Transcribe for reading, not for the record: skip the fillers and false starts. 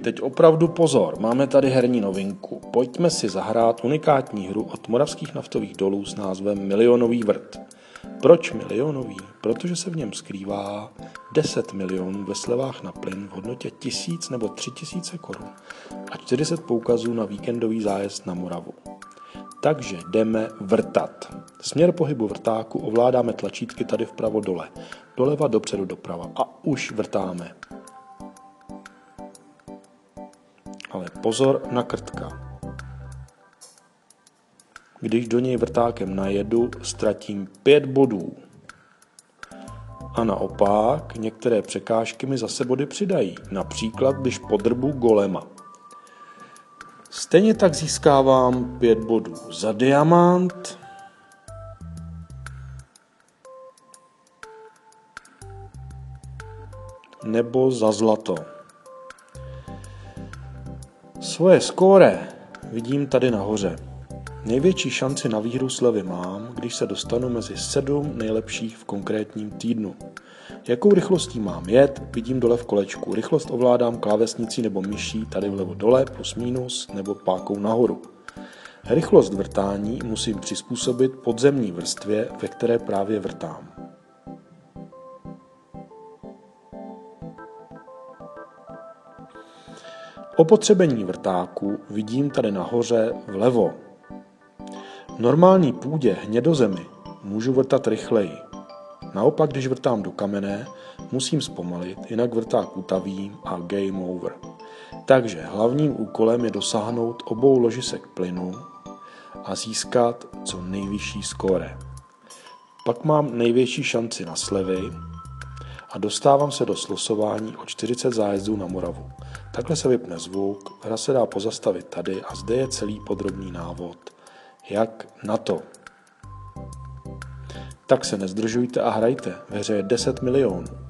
teď opravdu pozor, máme tady herní novinku. Pojďme si zahrát unikátní hru od Moravských naftových dolů s názvem Milionový vrt. Proč milionový? Protože se v něm skrývá 10 milionů ve slevách na plyn v hodnotě 1000 nebo 3000 korun a 40 poukazů na víkendový zájezd na Moravu. Takže jdeme vrtat. Směr pohybu vrtáku ovládáme tlačítky tady vpravo dole. Doleva, dopředu, doprava. A už vrtáme. Ale pozor na krtka. Když do něj vrtákem najedu, ztratím 5 bodů. A naopak, některé překážky mi zase body přidají. Například, když podrbu golema. Stejně tak získávám 5 bodů za diamant, nebo za zlato. Svoje skóre vidím tady nahoře. Největší šanci na výhru slevy mám, když se dostanu mezi 7 nejlepších v konkrétním týdnu. Jakou rychlostí mám jet, vidím dole v kolečku. Rychlost ovládám klávesnicí nebo myší tady vlevo dole, plus minus, nebo pákou nahoru. Rychlost vrtání musím přizpůsobit podzemní vrstvě, ve které právě vrtám. Opotřebení vrtáku vidím tady nahoře vlevo. V normální půdě hnědozemi můžu vrtat rychleji. Naopak, když vrtám do kamene, musím zpomalit, jinak vrták utavím a game over. Takže hlavním úkolem je dosáhnout obou ložisek plynu a získat co nejvyšší skóre. Pak mám největší šanci na slevy a dostávám se do slosování o 40 zájezdů na Moravu. Takhle se vypne zvuk, hra se dá pozastavit tady a zde je celý podrobný návod. Jak na to? Tak se nezdržujte a hrajte, ve hře je 10 milionů.